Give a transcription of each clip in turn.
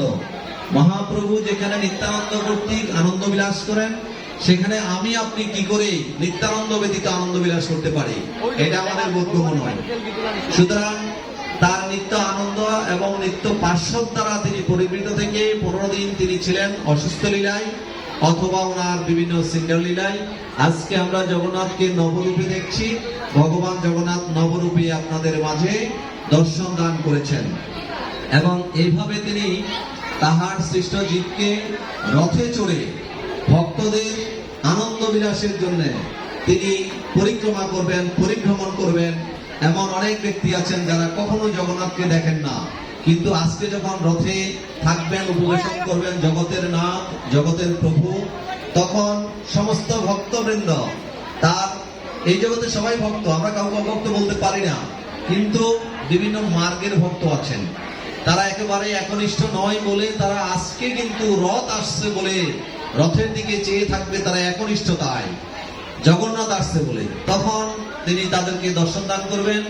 নিত্যানন্দ। মহাপ্রভু যেখানে নিত্যানন্দ কর্তৃক আনন্দ বিলাস করেন, সেখানে আমি আপনি কি করে নিত্যানন্দ ব্যতীত আনন্দ বিলাস করতে পারি, এটা আমাদের বোধগম্য নয়। সুতরাং তার নিত্য আনন্দ এবং নিত্য পার্শ্বদ দ্বারা তিনি পরিবৃত থেকে 15 দিন তিনি ছিলেন অসুস্থ লীলায় অথবা ওনার বিভিন্ন সিঙ্গল লীলায়। আজকে আমরা জগন্নাথকে নবরূপে দেখছি। ভগবান জগন্নাথ নবরূপে আপনাদের মাঝে দর্শন দান করেছেন এবং এইভাবে তিনি তাহার সৃষ্ট জীবকে রথে চড়ে ভক্তদের আনন্দ বিলাসের জন্য তিনি পরিক্রমা করবেন, পরিভ্রমণ করবেন। এমন অনেক ব্যক্তি আছেন যারা কখনো জগন্নাথকে দেখেন না, কিন্তু আজকে যখন রথে থাকবেন, উপবেশন করবেন জগতের নাথ, জগতের প্রভু, তখন সমস্ত ভক্তবৃন্দ, তার এই জগতে সবাই ভক্ত, আমরা কাউকে অভক্ত বলতে পারি না, কিন্তু বিভিন্ন মার্গের ভক্ত আছেন, তারা একেবারে একনিষ্ঠ নয় বলে তারা আজকে কিন্তু রথ আসছে বলে রথের দিকে চেয়ে থাকবে, তারা একনিষ্ঠতায় জগন্নাথ আসছে বলে। তখন তিনি তাদেরকে দর্শন দান করবেন।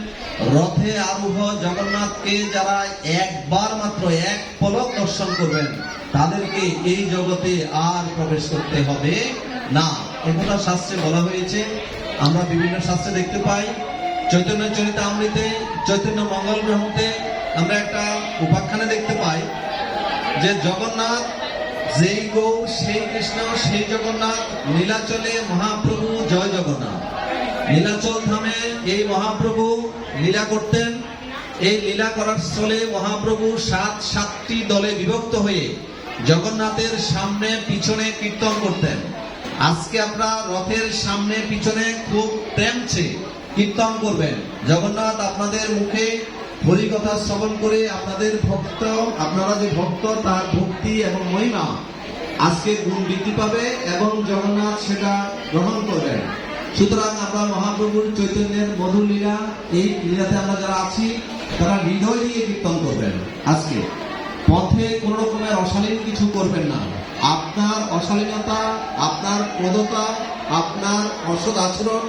রথে আরোহ জগন্নাথকে যারা একবার মাত্র এক পলক দর্শন করবেন, তাদেরকে এই জগতে আর প্রবেশ করতে হবে না, একথা শাস্ত্রে বলা হয়েছে। আমরা বিভিন্ন শাস্ত্রে দেখতে পাই, চৈতন্য চরিতামৃতে, চৈতন্য মঙ্গল গ্রন্থে আমরা একটা উপাখ্যানে দেখতে পাই যে জগন্নাথ যেই গৌ সেই কৃষ্ণ সেই জগন্নাথ, নীলাচলে মহাপ্রভু জয় জগন্নাথ। নীলাচল ধামে এই মহাপ্রভু লীলা করতেন। এই লীলা করার স্থলে মহাপ্রভু সাতটি দলে বিভক্ত হয়ে জগন্নাথের সামনে পিছনে কীর্তন করতেন। আজকে আমরা রথের সামনে পিছনে খুব প্রেমছে কীর্তন করবেন। জগন্নাথ আপনাদের মুখে হরি কথা শ্রবণ করে আপনাদের ভক্ত, আপনারা যে ভক্ত, তার ভক্তি এবং মহিমা আজকে গুণ বৃদ্ধি পাবে এবং জগন্নাথ সেটা গ্রহণ করবেন। সুতরাং আমরা মহাপ্রভুর চৈতন্যের মধুর লীলা, এই লীলাতে আমরা যারা আছি তারা হৃদয় দিয়ে কীর্তন করবেন। আজকে পথে কোন রকমের অশালীন কিছু করবেন না। আপনার অশালীনতা, আপনার ক্রোধতা, আপনার অসৎ আচরণ